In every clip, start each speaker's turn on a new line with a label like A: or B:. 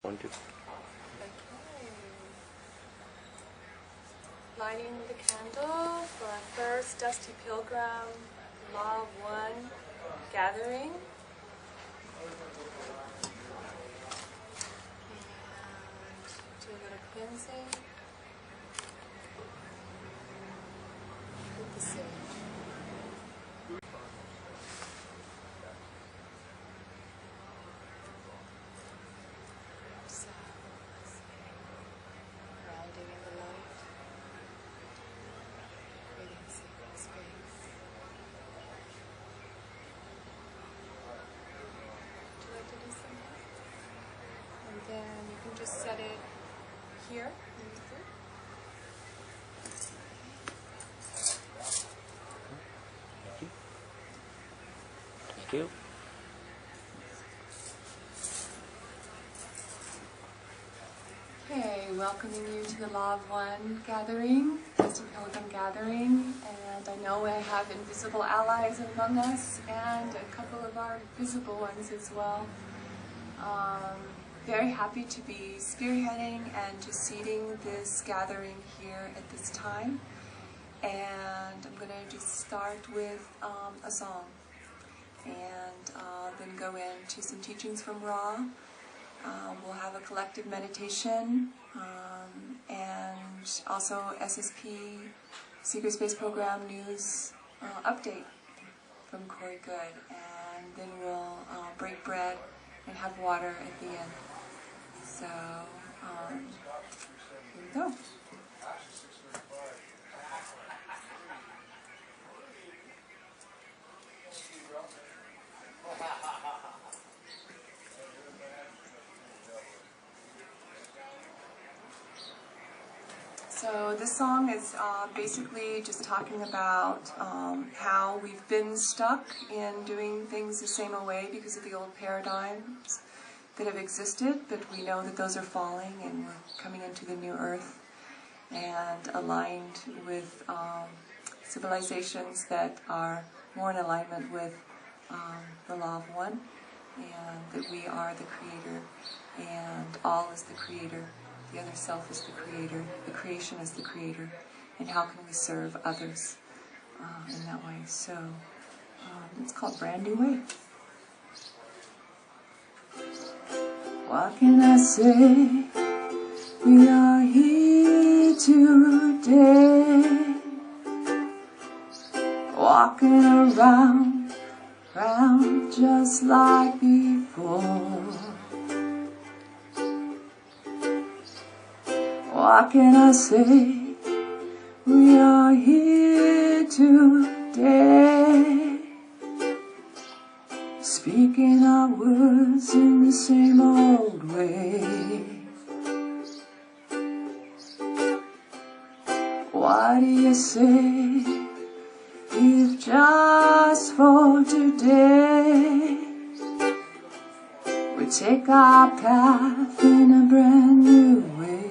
A: Want to?
B: Okay. Lighting the candle for our first Dusty Pilgrim Law of One gathering. And do a little cleansing with the sage. Grounding in the light, creating sacred space. Would you like to do something? And then you can just set it here.
A: Thank you. Thank you.
B: Okay, welcoming you to the Law of One gathering, Dusty Pilgrim gathering, and I know we have invisible allies among us and a couple of our visible ones as well. Very happy to be spearheading and just seeding this gathering here at this time, and I'm going to just start with a song and then go into some teachings from Ra. We'll have a collective meditation and also SSP Secret Space Program news update from Corey Goode, and then we'll break bread and have water at the end. So here we go. So this song is basically just talking about how we've been stuck in doing things the same way because of the old paradigms that have existed, but we know that those are falling and we're coming into the new earth and aligned with civilizations that are more in alignment with the Law of One, and that we are the creator and all is the creator. The other self is the creator, the creation is the creator, and how can we serve others in that way? So it's called Brand New Way. What can I say? We are here today, walking around just like before. What can I say? We are here today, speaking our words in the same old way. What do you say if just for today we take our path in a brand new way?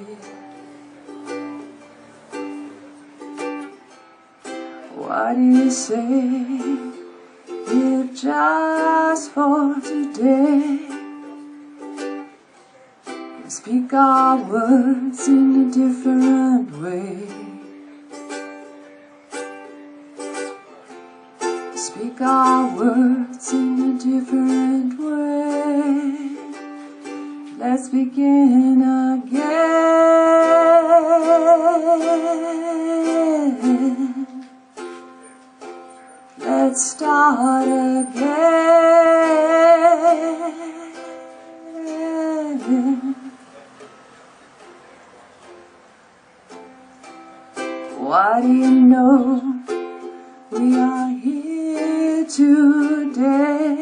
B: What do you say if just for today we speak our words in a different way? Speak our words in a different way. Let's begin again. Let's start again. What do you know? We are here today.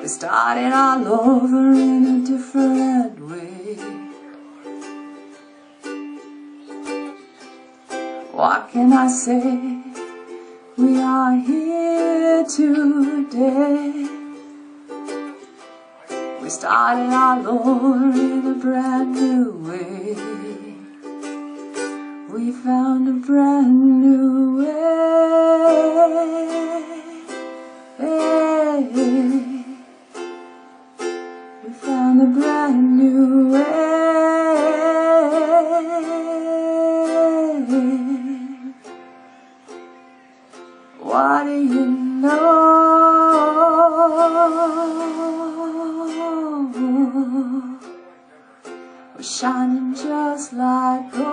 B: We started all over in a different way. What can I say? We are here today. We started all over in a brand new way. We found a brand new way. We found What do you know? We're shining just like gold,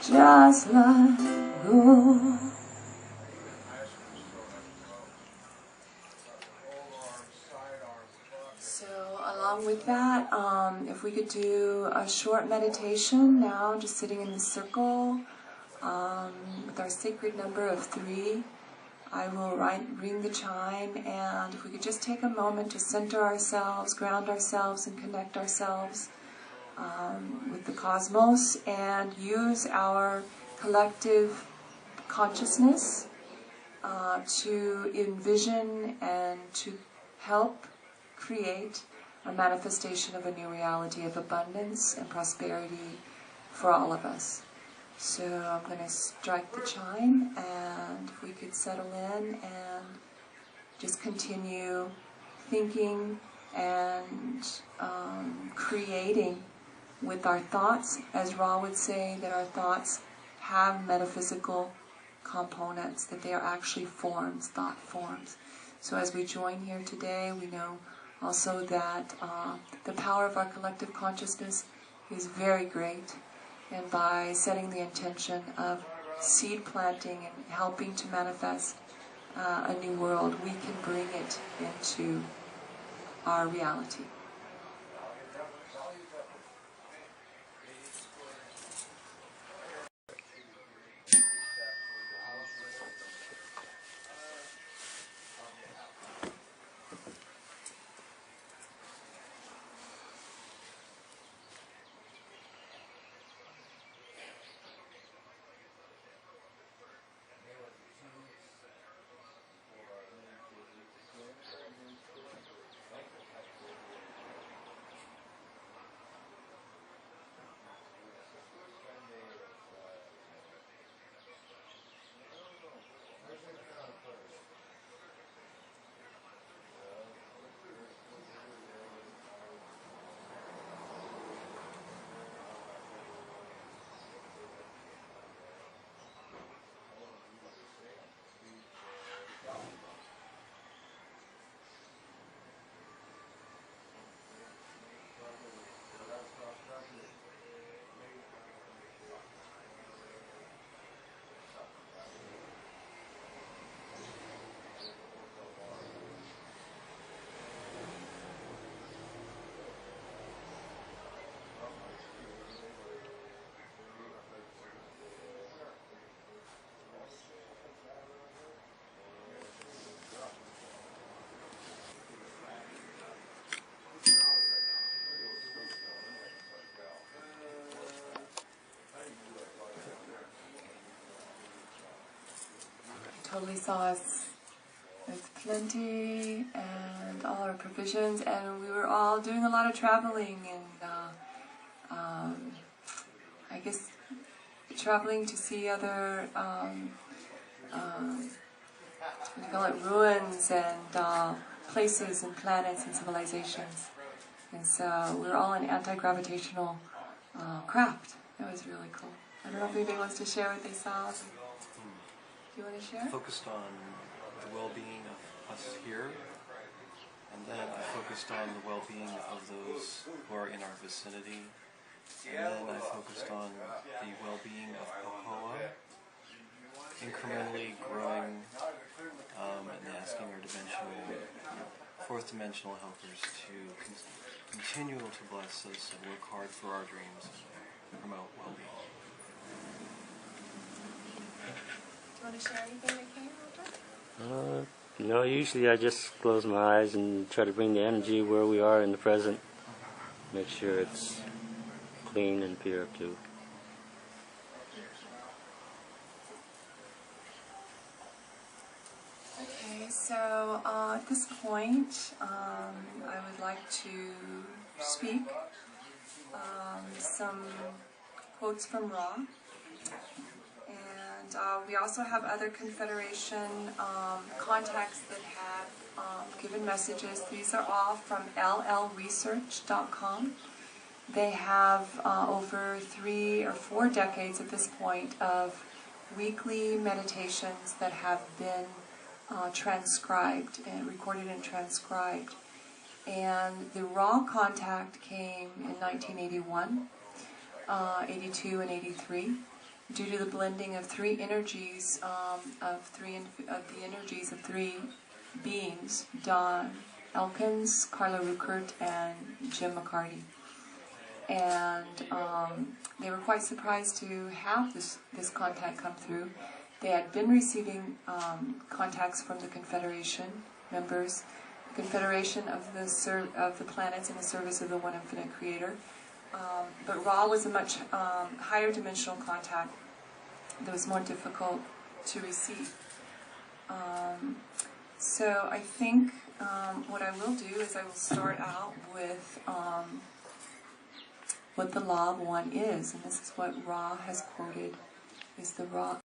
B: just like gold. So along with that, if we could do a short meditation now, just sitting in the circle with our sacred number of 3. I will ring the chime, and if we could just take a moment to center ourselves, ground ourselves, and connect ourselves with the cosmos, and use our collective consciousness to envision and to help create a manifestation of a new reality of abundance and prosperity for all of us. So I'm going to strike the chime, and if we could settle in and just continue thinking and creating with our thoughts. As Ra would say, that our thoughts have metaphysical components, that they are actually forms, thought forms. So as we join here today, we know also that the power of our collective consciousness is very great. And by setting the intention of seed planting and helping to manifest a new world, we can bring it into our reality. Totally saw us with plenty and all our provisions, and we were all doing a lot of traveling and I guess traveling to see other what do you call it, ruins and places and planets and civilizations. And so we were all in anti-gravitational craft. It was really cool. I don't know if anybody wants to share what they saw. Do you want to share?
A: Focused on the well-being of us here, and then I focused on the well-being of those who are in our vicinity, and then I focused on the well-being of Pahoa, incrementally growing and asking our fourth-dimensional helpers to continue to bless us and work hard for our dreams and promote well-being.
B: Do you want to share anything that came, Roger?
C: No, usually I just close my eyes and try to bring the energy where we are in the present. Make sure it's clean and pure too.
B: Okay, so at this point, I would like to speak some quotes from Ra. And we also have other Confederation contacts that have given messages. These are all from llresearch.com. They have over 3 or 4 decades at this point of weekly meditations that have been transcribed and recorded and transcribed. And the raw contact came in 1981, 82, and 83, due to the blending of 3 energies of the energies of 3 beings: Don Elkins, Carla Ruckert, and Jim McCarty. And they were quite surprised to have this contact come through. They had been receiving contacts from the Confederation members, the Confederation of the planets in the service of the One Infinite Creator. But Ra was a much higher dimensional contact that was more difficult to receive. So I think what I will do is I will start out with what the law of one is, and this is what Ra has quoted, is the law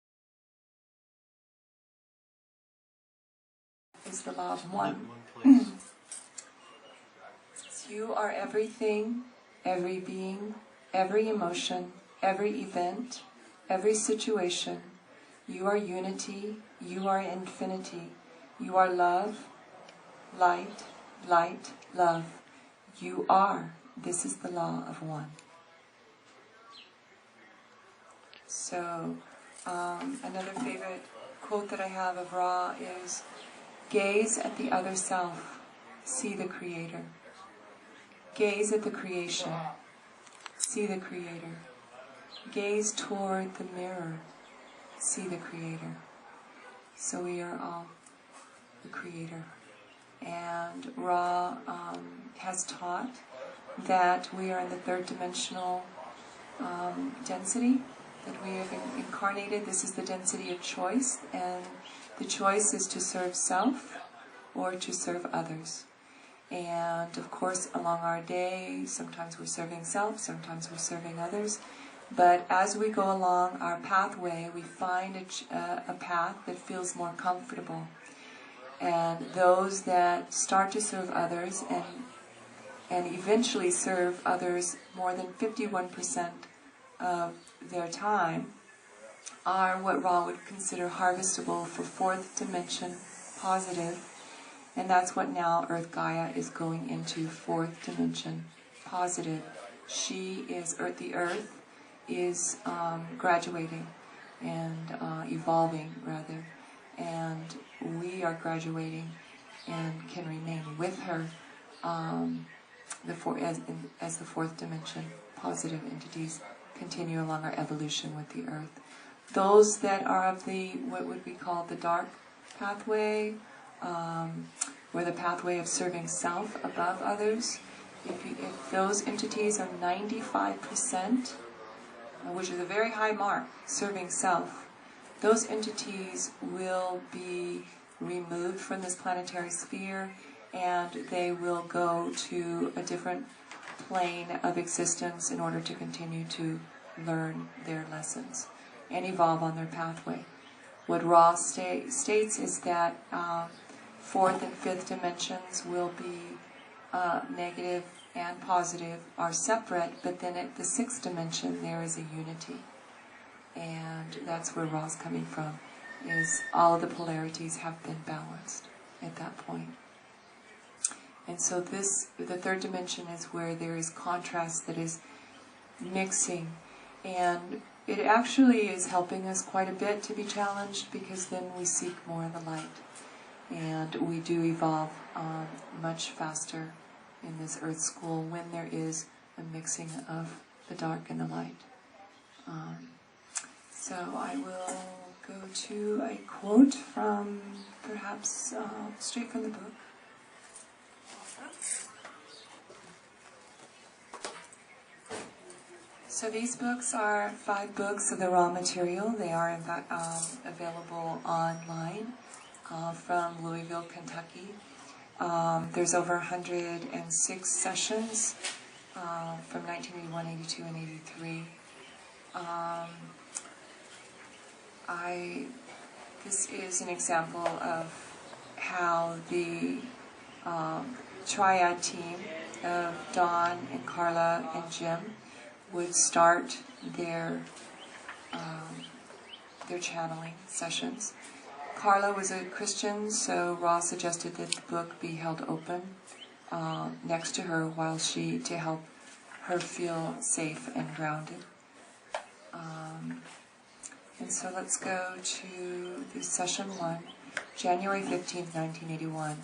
B: of one. You are everything, every being, every emotion, every event, every situation. You are unity, you are infinity. You are love, light, light, love. You are. This is the law of one. So, another favorite quote that I have of Ra is, gaze at the other self, see the Creator. Gaze at the creation, see the Creator. Gaze toward the mirror, see the Creator. So we are all the Creator. And Ra has taught that we are in the 3rd dimensional density, that we have incarnated. This is the density of choice, and the choice is to serve self or to serve others. And of course, along our day, sometimes we're serving self, sometimes we're serving others. But as we go along our pathway, we find a path that feels more comfortable. And those that start to serve others and eventually serve others more than 51% of their time are what Ra would consider harvestable for 4th dimension positive. And that's what now Earth Gaia is going into, 4th dimension positive. She is, the Earth is graduating and evolving, rather. And we are graduating and can remain with her as the 4th dimension positive entities continue along our evolution with the Earth. Those that are of the, what would be called the dark pathway, or the pathway of serving self above others, if those entities are 95%, which is a very high mark, serving self, those entities will be removed from this planetary sphere, and they will go to a different plane of existence in order to continue to learn their lessons and evolve on their pathway. What Ra states is that 4th and 5th dimensions will be negative and positive, are separate, but then at the 6th dimension there is a unity. And that's where Ra's coming from, is all of the polarities have been balanced at that point. And so the 3rd dimension is where there is contrast that is mixing, and it actually is helping us quite a bit to be challenged, because then we seek more of the light. And we do evolve much faster in this Earth School when there is a mixing of the dark and the light. So I will go to a quote from, perhaps straight from the book. So these books are 5 books of the raw material. They are in fact available online from Louisville, Kentucky. There's over 106 sessions from 1981, 82, and 83. This is an example of how the triad team of Dawn and Carla and Jim would start their channeling sessions. Carla was a Christian, so Ra suggested that the book be held open next to her to help her feel safe and grounded. And so let's go to the session 1, January 15th, 1981.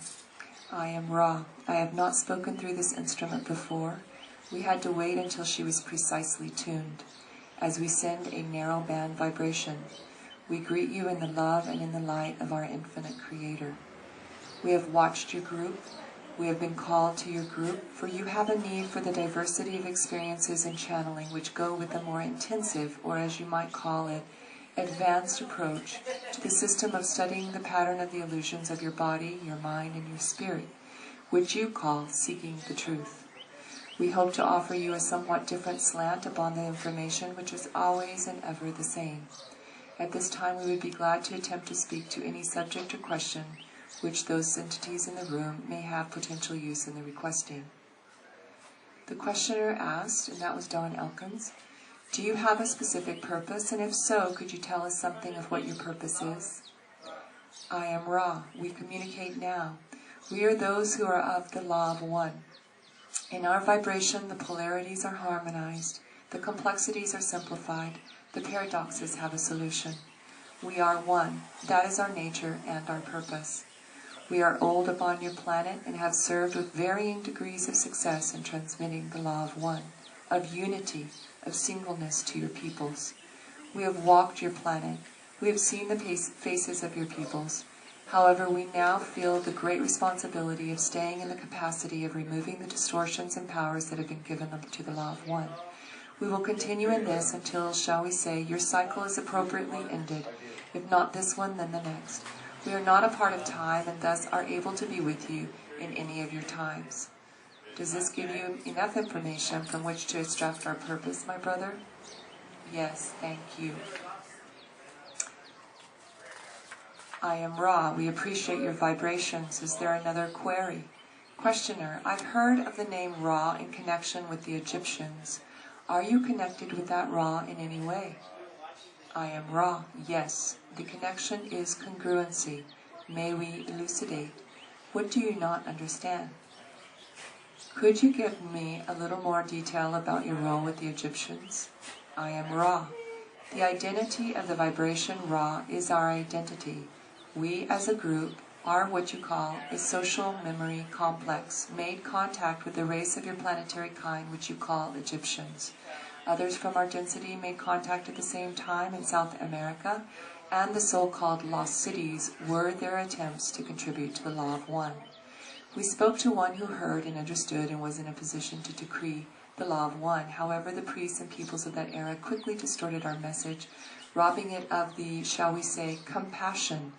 B: I am Ra. I have not spoken through this instrument before. We had to wait until she was precisely tuned. As we send a narrow band vibration, we greet you in the love and in the light of our infinite Creator. We have watched your group. We have been called to your group, for you have a need for the diversity of experiences in channeling which go with a more intensive, or as you might call it, advanced approach to the system of studying the pattern of the illusions of your body, your mind, and your spirit, which you call seeking the truth. We hope to offer you a somewhat different slant upon the information which is always and ever the same. At this time we would be glad to attempt to speak to any subject or question which those entities in the room may have potential use in the requesting. The questioner asked, and that was Don Elkins, do you have a specific purpose, and if so, could you tell us something of what your purpose is? I am Ra. We communicate now. We are those who are of the law of one. In our vibration, the polarities are harmonized, the complexities are simplified, the paradoxes have a solution. We are one. That is our nature and our purpose. We are old upon your planet and have served with varying degrees of success in transmitting the law of one, of unity, of singleness to your peoples. We have walked your planet. We have seen the faces of your peoples. However, we now feel the great responsibility of staying in the capacity of removing the distortions and powers that have been given to the law of one. We will continue in this until, shall we say, your cycle is appropriately ended. If not this one, then the next. We are not a part of time and thus are able to be with you in any of your times. Does this give you enough information from which to extract our purpose, my brother? Yes, thank you. I am Ra. We appreciate your vibrations. Is there another query? Questioner, I've heard of the name Ra in connection with the Egyptians. Are you connected with that Ra in any way? I am Ra. Yes. The connection is congruency. May we elucidate. What do you not understand? Could you give me a little more detail about your role with the Egyptians? I am Ra. The identity of the vibration Ra is our identity. We as a group are what you call a social memory complex, made contact with the race of your planetary kind which you call Egyptians. Others from our density made contact at the same time in South America, and the so-called lost cities were their attempts to contribute to the law of one. We spoke to one who heard and understood and was in a position to decree the law of one. However, the priests and peoples of that era quickly distorted our message, robbing it of the, shall we say, compassion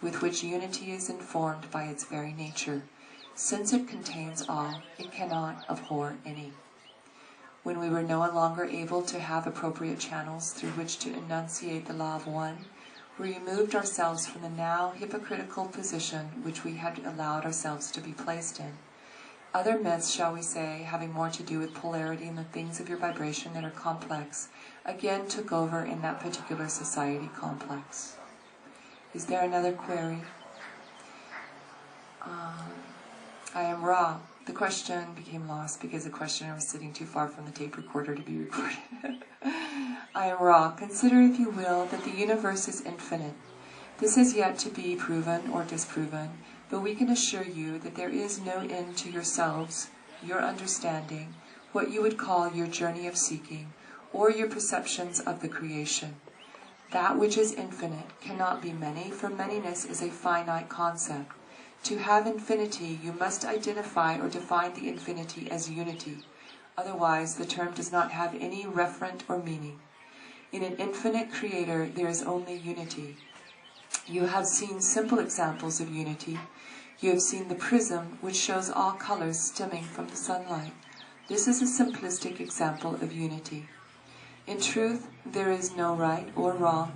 B: with which unity is informed by its very nature. Since it contains all, it cannot abhor any. When we were no longer able to have appropriate channels through which to enunciate the law of one, we removed ourselves from the now hypocritical position which we had allowed ourselves to be placed in. Other myths, shall we say, having more to do with polarity and the things of your vibration that are complex, again took over in that particular society complex. Is there another query? I am Ra. The question became lost because the questioner was sitting too far from the tape recorder to be recorded. I am Ra. Consider, if you will, that the universe is infinite. This has yet to be proven or disproven, but we can assure you that there is no end to yourselves, your understanding, what you would call your journey of seeking, or your perceptions of the creation. That which is infinite cannot be many, for manyness is a finite concept. To have infinity, you must identify or define the infinity as unity. Otherwise, the term does not have any referent or meaning. In an infinite creator, there is only unity. You have seen simple examples of unity. You have seen the prism, which shows all colors stemming from the sunlight. This is a simplistic example of unity. In truth, there is no right or wrong.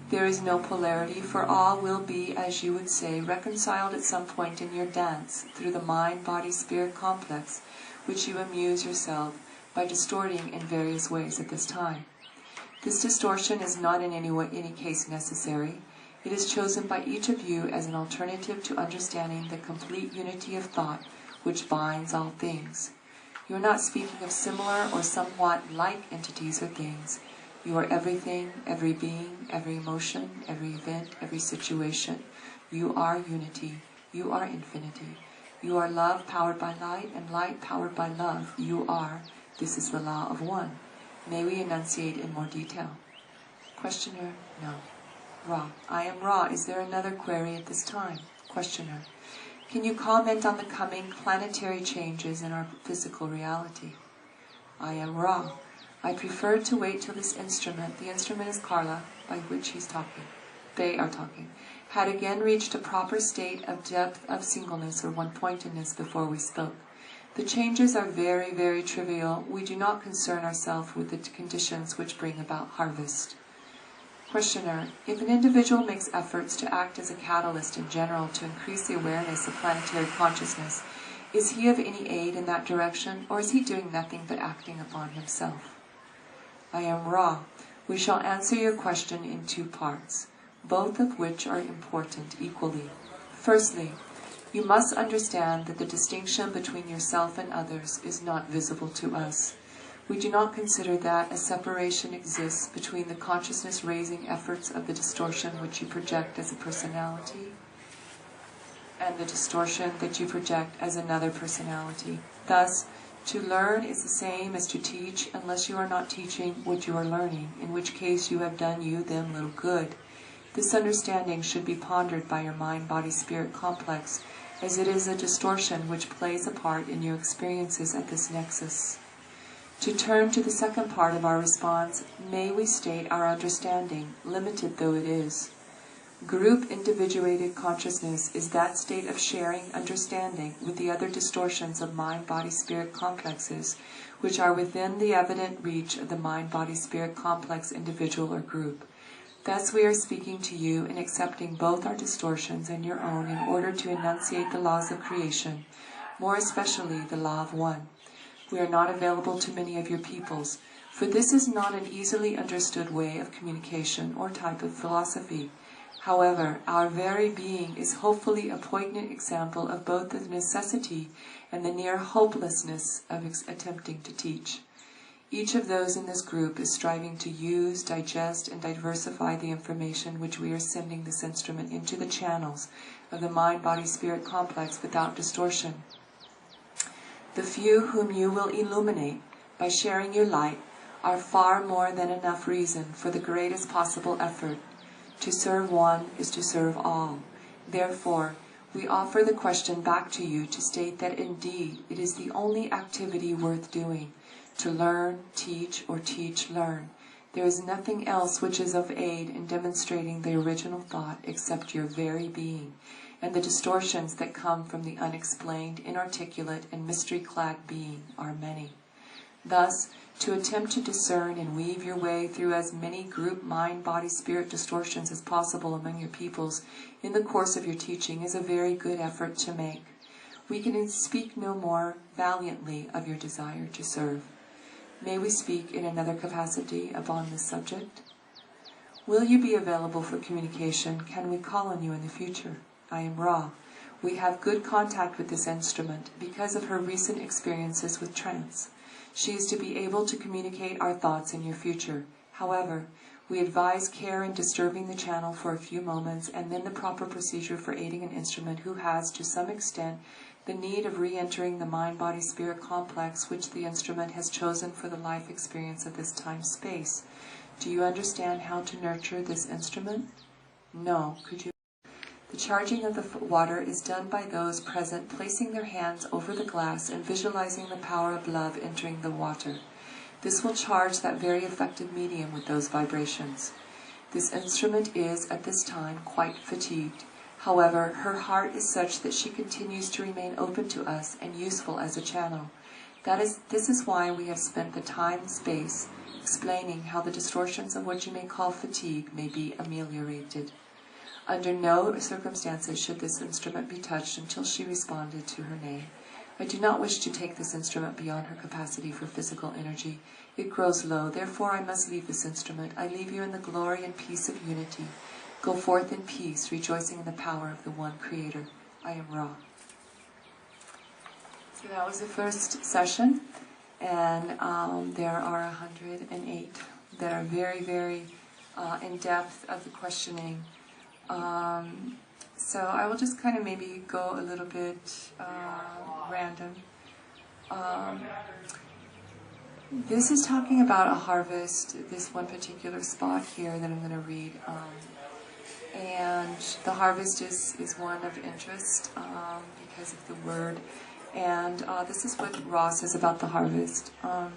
B: There is no polarity, for all will be, as you would say, reconciled at some point in your dance through the mind-body-spirit complex, which you amuse yourself by distorting in various ways at this time. This distortion is not in any case necessary. It is chosen by each of you as an alternative to understanding the complete unity of thought which binds all things. You are not speaking of similar or somewhat like entities or things. You are everything, every being, every emotion, every event, every situation. You are unity. You are infinity. You are love powered by light and light powered by love. You are. This is the law of one. May we enunciate in more detail? Questioner, no. Ra. I am Ra. Is there another query at this time? Questioner. Can you comment on the coming planetary changes in our physical reality? I am Ra. I prefer to wait till this instrument, the instrument is Carla, by which he's talking, they are talking, had again reached a proper state of depth of singleness or one-pointedness before we spoke. The changes are very, very trivial. We do not concern ourselves with the conditions which bring about harvest. Questioner, if an individual makes efforts to act as a catalyst in general to increase the awareness of planetary consciousness, is he of any aid in that direction, or is he doing nothing but acting upon himself? I am Ra. We shall answer your question in two parts, both of which are important equally. Firstly, you must understand that the distinction between yourself and others is not visible to us. We do not consider that a separation exists between the consciousness-raising efforts of the distortion which you project as a personality and the distortion that you project as another personality. Thus, to learn is the same as to teach unless you are not teaching what you are learning, in which case you have done you them little good. This understanding should be pondered by your mind-body-spirit complex, as it is a distortion which plays a part in your experiences at this nexus. To turn to the second part of our response, may we state our understanding, limited though it is. Group individuated consciousness is that state of sharing understanding with the other distortions of mind-body-spirit complexes, which are within the evident reach of the mind-body-spirit complex individual or group. Thus we are speaking to you and accepting both our distortions and your own in order to enunciate the laws of creation, more especially the law of one. We are not available to many of your peoples, for this is not an easily understood way of communication or type of philosophy. However, our very being is hopefully a poignant example of both the necessity and the near hopelessness of attempting to teach. Each of those in this group is striving to use, digest, and diversify the information which we are sending this instrument into the channels of the mind-body-spirit complex without distortion. The few whom you will illuminate by sharing your light are far more than enough reason for the greatest possible effort. To serve one is to serve all. Therefore, we offer the question back to you to state that indeed it is the only activity worth doing, to learn, teach, or teach, learn. There is nothing else which is of aid in demonstrating the original thought except your very being, and the distortions that come from the unexplained, inarticulate, and mystery-clad being are many. Thus, to attempt to discern and weave your way through as many group mind-body-spirit distortions as possible among your peoples in the course of your teaching is a very good effort to make. We can speak no more valiantly of your desire to serve. May we speak in another capacity upon this subject? Will you be available for communication? Can we call on you in the future? I am Ra. We have good contact with this instrument because of her recent experiences with trance. She is to be able to communicate our thoughts in your future. However, we advise care in disturbing the channel for a few moments and then the proper procedure for aiding an instrument who has, to some extent, the need of re-entering the mind-body-spirit complex which the instrument has chosen for the life experience of this time-space. Do you understand how to nurture this instrument? No. Could you? The charging of the water is done by those present placing their hands over the glass and visualizing the power of love entering the water. This will charge that very effective medium with those vibrations. This instrument is, at this time, quite fatigued. However, her heart is such that she continues to remain open to us and useful as a channel. This is why we have spent the time and space explaining how the distortions of what you may call fatigue may be ameliorated. Under no circumstances should this instrument be touched until she responded to her name. I do not wish to take this instrument beyond her capacity for physical energy. It grows low, therefore I must leave this instrument. I leave you in the glory and peace of unity. Go forth in peace, rejoicing in the power of the one Creator. I am Ra. So that was the first session, and there are 108 that are very, very in depth of the questioning. So I will just kind of maybe go a little bit random. This is talking about a harvest, this one particular spot here that I'm going to read. And the harvest is one of interest because of the word. And this is what Ra says about the harvest. I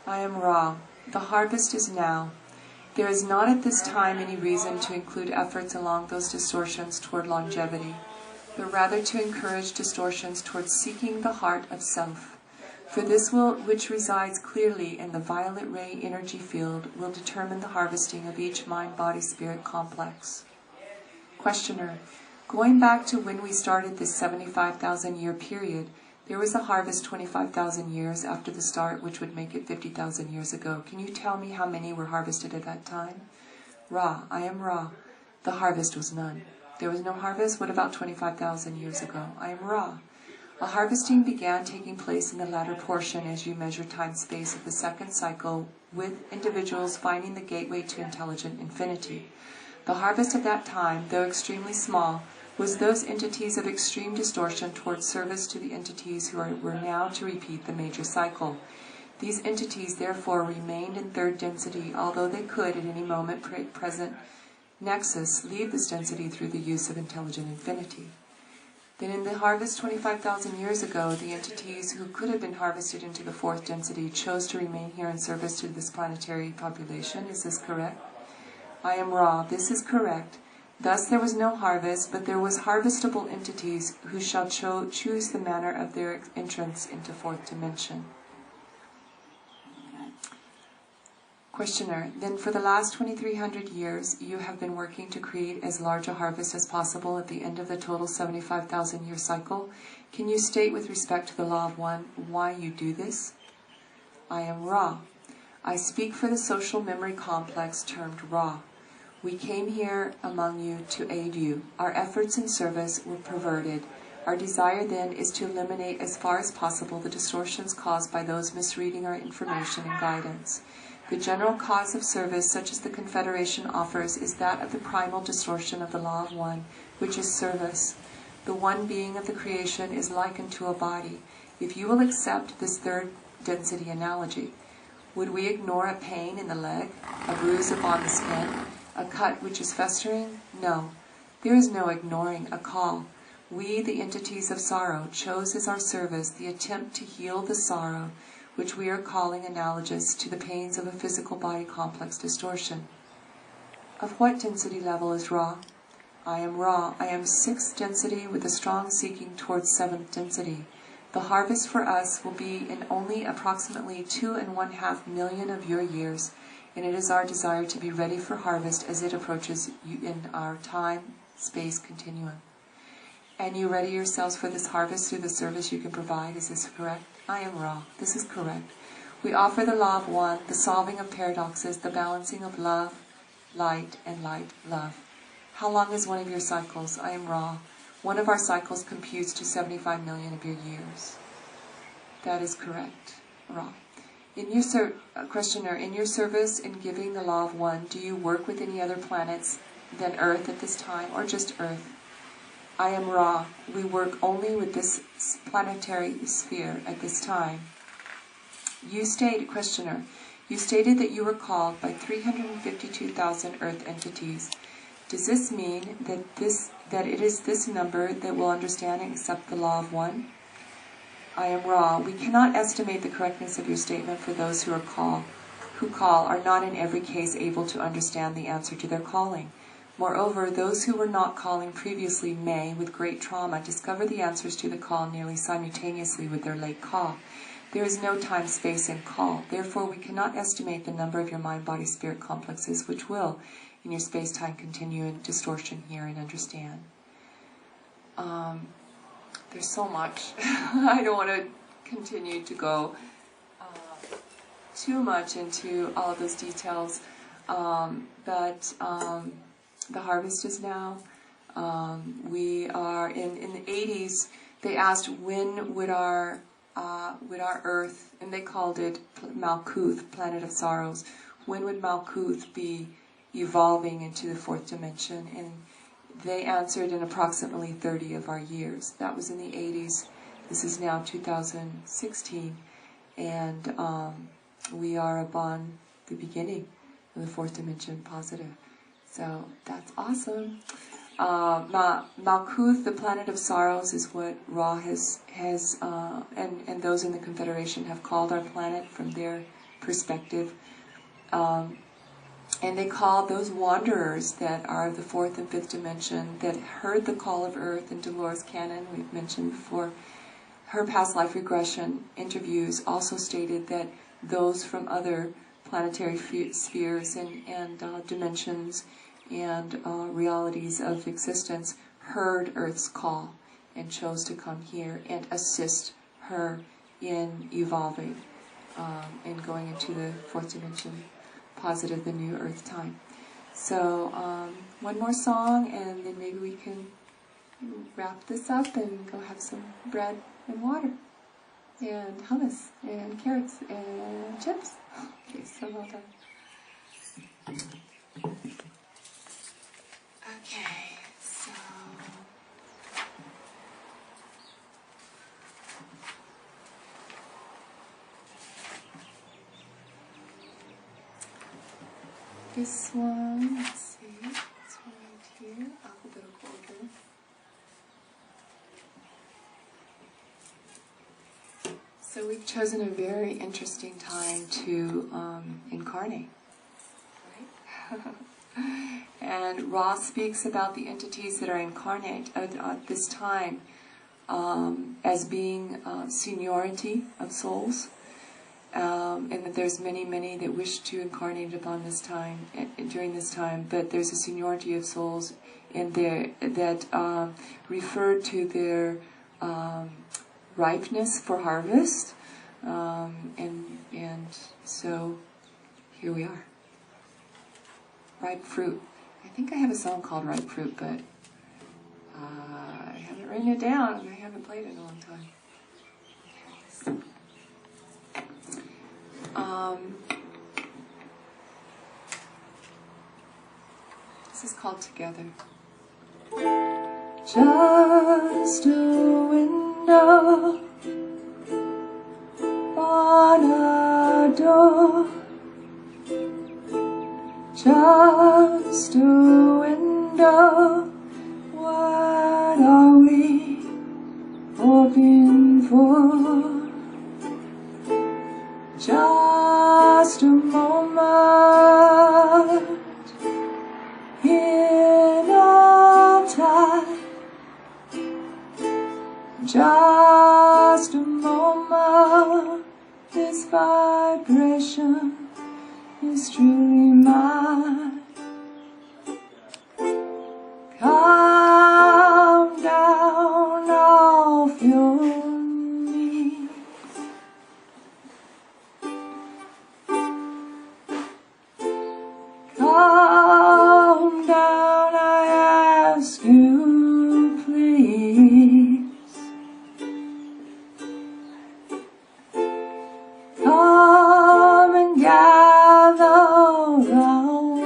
B: am Ra. The harvest is now. There is not at this time any reason to include efforts along those distortions toward longevity, but rather to encourage distortions toward seeking the heart of self. For this which resides clearly in the violet ray energy field will determine the harvesting of each mind-body-spirit complex. Questioner, going back to when we started this 75,000-year period, there was a harvest 25,000 years after the start, which would make it 50,000 years ago. Can you tell me how many were harvested at that time? Ra, I am Ra. The harvest was none. There was no harvest? What about 25,000 years ago? I am Ra. A harvesting began taking place in the latter portion as you measure time-space of the second cycle, with individuals finding the gateway to intelligent infinity. The harvest at that time, though extremely small, was those entities of extreme distortion towards service to the entities who were now to repeat the major cycle. These entities therefore remained in third density, although they could at any moment present nexus leave this density through the use of intelligent infinity. Then in the harvest 25,000 years ago, the entities who could have been harvested into the fourth density chose to remain here in service to this planetary population. Is this correct? I am Ra. This is correct. Thus there was no harvest, but there was harvestable entities who shall choose the manner of their entrance into fourth dimension. Questioner, then for the last 2,300 years, you have been working to create as large a harvest as possible at the end of the total 75,000-year cycle. Can you state with respect to the law of one why you do this? I am Ra. I speak for the social memory complex termed Ra. We came here among you to aid you. Our efforts in service were perverted. Our desire then is to eliminate as far as possible the distortions caused by those misreading our information and guidance. The general cause of service, such as the Confederation offers, is that of the primal distortion of the law of one, which is service. The one being of the creation is likened to a body. If you will accept this third density analogy, would we ignore a pain in the leg, a bruise upon the skin, a cut which is festering? No. There is no ignoring a call. We, the entities of sorrow, chose as our service the attempt to heal the sorrow, which we are calling analogous to the pains of a physical body complex distortion. Of what density level is Ra? I am Ra. I am sixth density with a strong seeking towards seventh density. The harvest for us will be in only approximately 2.5 million of your years, and it is our desire to be ready for harvest as it approaches you in our time-space continuum. And you ready yourselves for this harvest through the service you can provide, is this correct? I am Ra. This is correct. We offer the law of one, the solving of paradoxes, the balancing of love, light, and light, love. How long is one of your cycles? I am Ra. One of our cycles computes to 75 million of your years. That is correct, Ra. In your questioner, in your service in giving the law of one, do you work with any other planets than Earth at this time, or just Earth? I am Ra. We work only with this planetary sphere at this time. You stated, questioner, you stated that you were called by 352,000 Earth entities. Does this mean that it is this number that will understand and accept the law of one? I am Ra. We cannot estimate the correctness of your statement, for those who call are not in every case able to understand the answer to their calling. Moreover, those who were not calling previously may, with great trauma, discover the answers to the call nearly simultaneously with their late call. There is no time, space, in call. Therefore, we cannot estimate the number of your mind-body-spirit complexes which will, in your space-time continuum distortion, hear and understand. there's so much. I don't want to continue to go too much into all of those details, but the harvest is now. We are in the 80s. They asked when would our Earth, and they called it Malkuth, Planet of Sorrows. When would Malkuth be evolving into the fourth dimension? And they answered in approximately 30 of our years. That was in the 80s. This is now 2016, and we are upon the beginning of the fourth dimension positive. So that's awesome. Malkuth, the planet of sorrows, is what Ra has and those in the Confederation have called our planet from their perspective. And they call those wanderers that are of the fourth and fifth dimension, that heard the call of Earth. And Dolores Cannon, we've mentioned before, her past life regression interviews also stated that those from other planetary spheres and dimensions and realities of existence heard Earth's call and chose to come here and assist her in evolving and going into the fourth dimension positive, the new Earth time. So one more song, and then maybe we can wrap this up and go have some bread and water and hummus and carrots and chips. Okay, so well done. Okay, so this one, let's see, it's right here, alphabetical order. So we've chosen a very interesting time to incarnate, right? And Ra speaks about the entities that are incarnate at this time as being seniority of souls, and that there's many that wish to incarnate upon this time, during this time, but there's a seniority of souls in there that refer to their ripeness for harvest, and so here we are. Ripe fruit. I think I have a song called Ripe Fruit, but I haven't written it down and I haven't played it in a long time. This is called Together. Just a window on a door, just a window. What are we hoping for? Just a moment in all time. Just a moment. This vibration is truly mine. Calm down off your knees. Calm down, I ask you, please. Come and gather round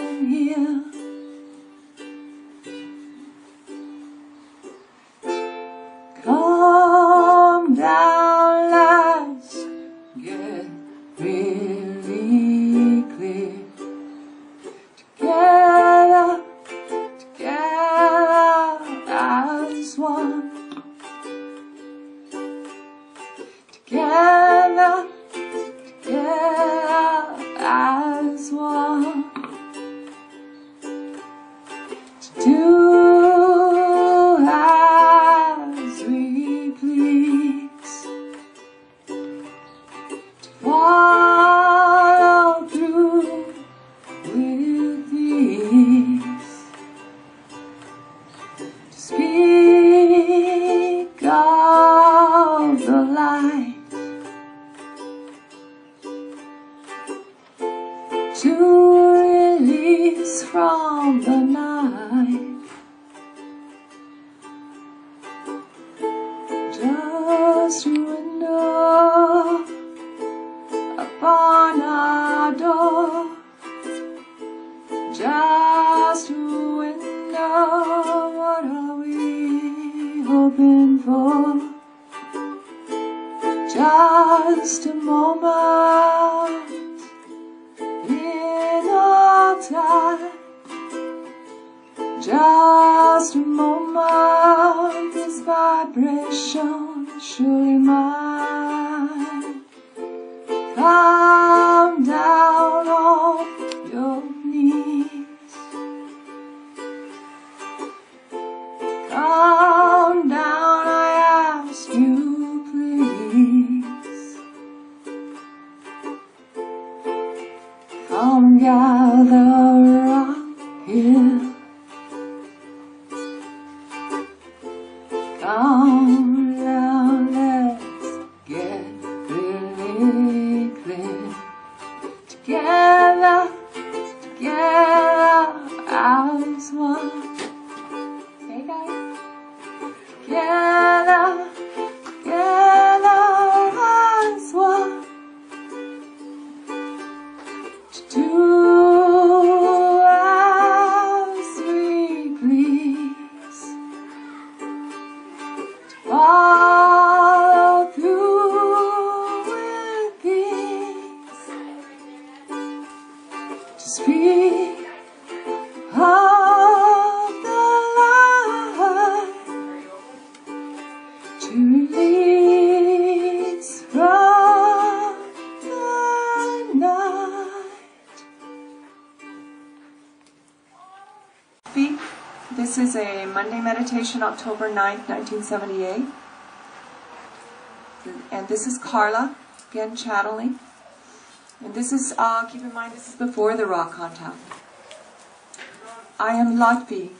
B: to release from the night, just a window upon our door, just a window. What are we hoping for? Just a moment in our time, just a moment. This vibration is surely mine. Come down on your knees, come down, I ask you. Come and gather round here. Come down, let's get really clear. Together, together as one. Hey guys. Together, together as one. Do as we please, to follow through with peace, to speak of the light, to release from the night. This is a Monday meditation, October 9th, 1978. And this is Carla, again channeling. And this is, keep in mind, this is before the raw contact. I am Lotfi.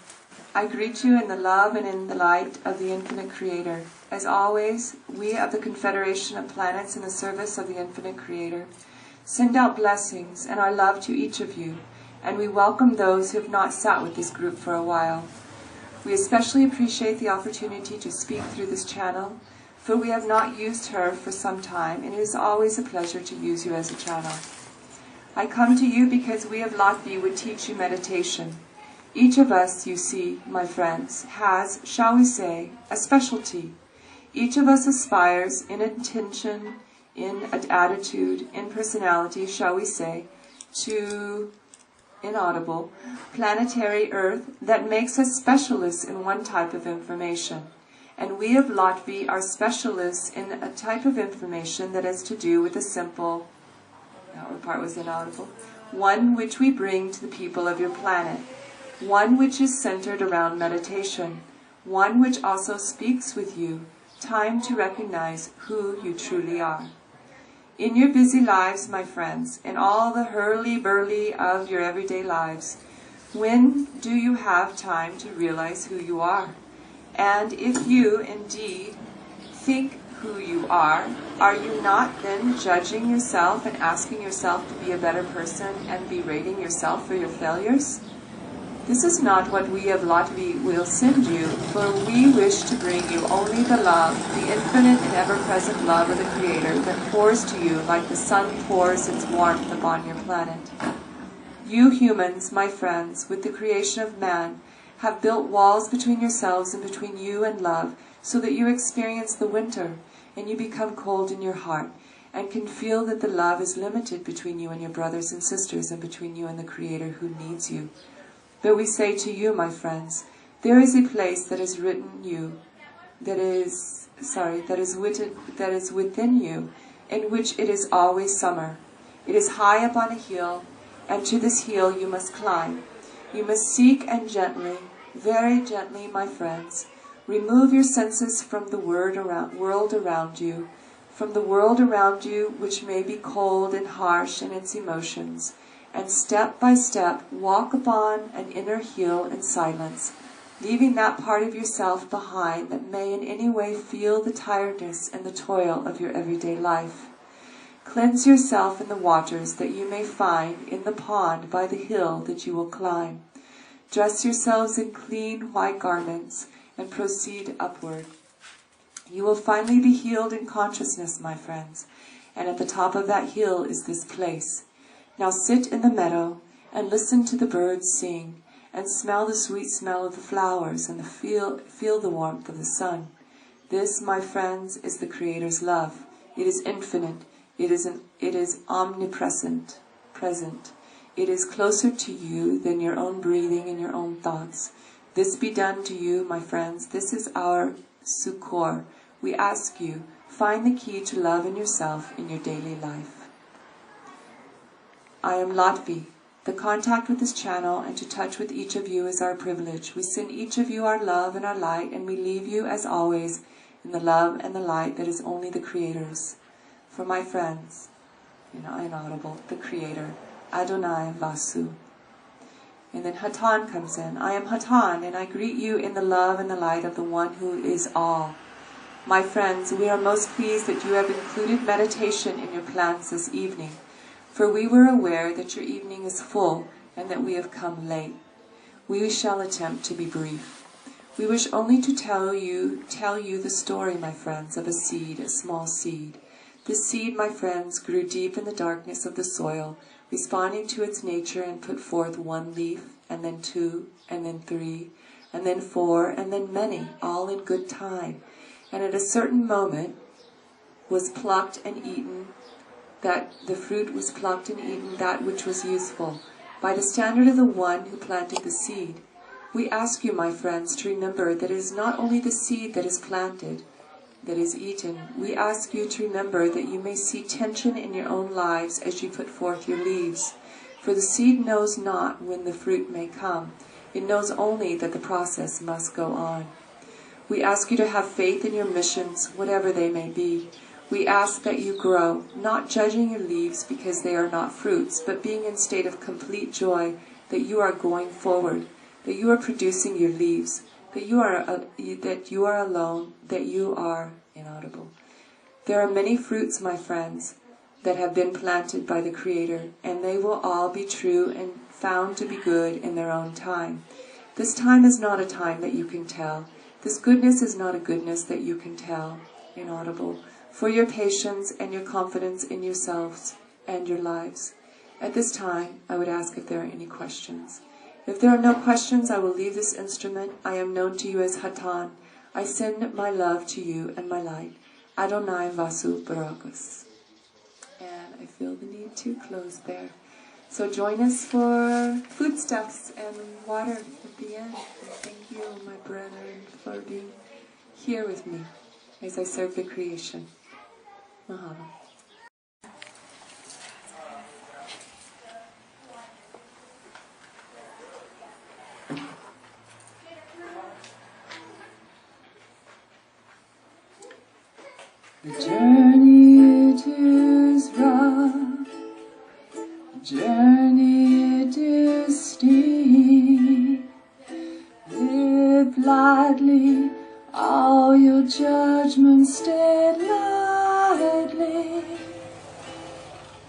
B: I greet you in the love and in the light of the Infinite Creator. As always, we of the Confederation of Planets in the service of the Infinite Creator send out blessings and our love to each of you. And we welcome those who have not sat with this group for a while. We especially appreciate the opportunity to speak through this channel, for we have not used her for some time, and it is always a pleasure to use you as a channel. I come to you because we of Lotfi would teach you meditation. Each of us, you see, my friends, has, shall we say, a specialty. Each of us aspires in intention, in attitude, in personality, shall we say, to inaudible, planetary Earth that makes us specialists in one type of information. And we of Lotfi are specialists in a type of information that has to do with a simple, that part was inaudible, one which we bring to the people of your planet, one which is centered around meditation, one which also speaks with you, time to recognize who you truly are. In your busy lives, my friends, in all the hurly-burly of your everyday lives, when do you have time to realize who you are? And if you, indeed, think who you are you not then judging yourself and asking yourself to be a better person and berating yourself for your failures? This is not what we of Lotfi will send you, for we wish to bring you only the love, the infinite and ever-present love of the Creator that pours to you like the sun pours its warmth upon your planet. You humans, my friends, with the creation of man, have built walls between yourselves and between you and love, so that you experience the winter, and you become cold in your heart, and can feel that the love is limited between you and your brothers and sisters, and between you and the Creator who needs you. But we say to you, my friends, there is a place that is written you, that is within you, in which it is always summer. It is high up on a hill, and to this hill you must climb. You must seek and gently, very gently, my friends, remove your senses from the world around you, from the world around you which may be cold and harsh in its emotions, and step by step walk upon an inner hill in silence, leaving that part of yourself behind that may in any way feel the tiredness and the toil of your everyday life. Cleanse yourself in the waters that you may find in the pond by the hill that you will climb. Dress yourselves in clean white garments and proceed upward. You will finally be healed in consciousness, my friends, and at the top of that hill is this place. Now sit in the meadow and listen to the birds sing, and smell the sweet smell of the flowers, and feel the warmth of the sun. This, my friends, is the Creator's love. It is infinite. It is omnipresent, present. It is closer to you than your own breathing and your own thoughts. This be done to you, my friends. This is our succor. We ask you, find the key to love in yourself in your daily life. I am Latvi. The contact with this channel and to touch with each of you is our privilege. We send each of you our love and our light, and we leave you, as always, in the love and the light that is only the Creator's. For my friends, inaudible, the Creator, Adonai Vasu. And then Hatan comes in. I am Hatan, and I greet you in the love and the light of the one who is all. My friends, we are most pleased that you have included meditation in your plans this evening, for we were aware that your evening is full and that we have come late. We shall attempt to be brief. We wish only to tell you the story, my friends, of a seed, a small seed. This seed, my friends, grew deep in the darkness of the soil, responding to its nature, and put forth one leaf, and then two, and then three, and then four, and then many, all in good time. And at a certain moment was plucked and eaten, that the fruit was plucked and eaten, that which was useful, by the standard of the one who planted the seed. We ask you, my friends, to remember that it is not only the seed that is planted, that is eaten. We ask you to remember that you may see tension in your own lives as you put forth your leaves. For the seed knows not when the fruit may come. It knows only that the process must go on. We ask you to have faith in your missions, whatever they may be. We ask that you grow, not judging your leaves because they are not fruits, but being in state of complete joy that you are going forward, that you are producing your leaves, that you are alone, that you are inaudible. There are many fruits, my friends, that have been planted by the Creator, and they will all be true and found to be good in their own time. This time is not a time that you can tell. This goodness is not a goodness that you can tell, inaudible, for your patience and your confidence in yourselves and your lives. At this time, I would ask if there are any questions. If there are no questions, I will leave this instrument. I am known to you as Hatan. I send my love to you and my light. Adonai Vasu Barakus. And I feel the need to close there. So join us for foodstuffs and water at the end. And thank you, my brethren, for being here with me as I serve the creation. Mahalo. The journey it is rough, the journey it is steep. Live lightly, all your judgments stand lightly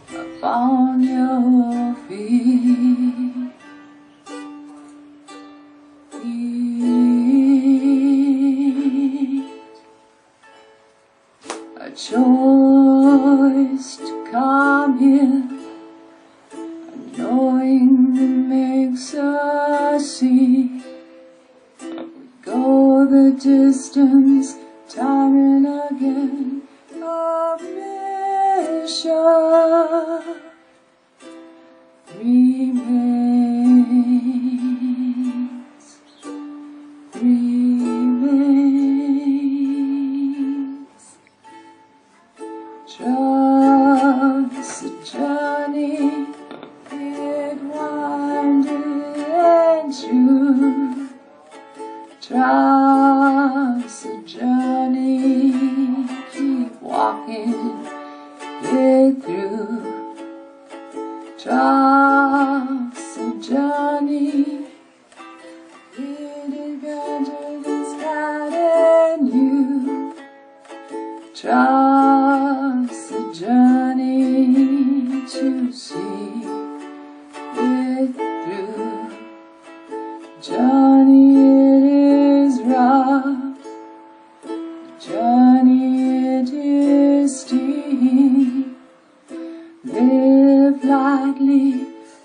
B: upon your feet. A choice to come here, knowing that makes us see. We go the distance, time and again, of mission remains. Just a journey, it winded and true. Just a journey, keep walking it through. Just a journey, it granted its guiding you. Just a journey.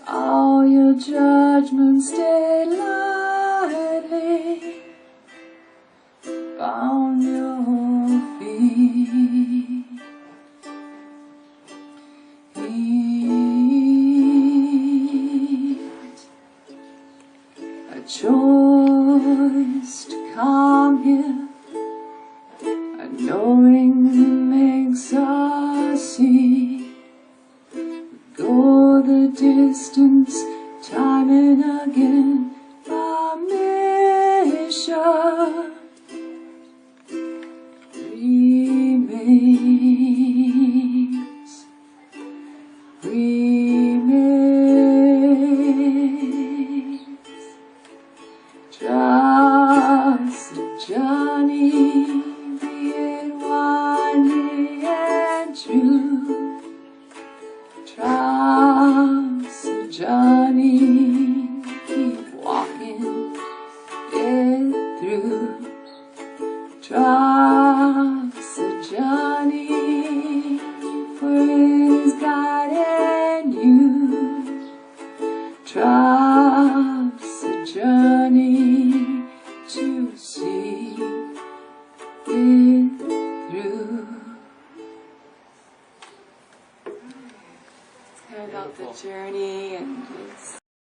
B: all your judgments stay lightly on your feet. A choice to come here, a knowing makes us see. Go the distance, time and again, our mission remains. Trust the journey, be it winding and true. Trust the journey, keep walking it through. Trust the journey, for it is guiding you. Trust the journey to see it through. It's kind of about the journey and it's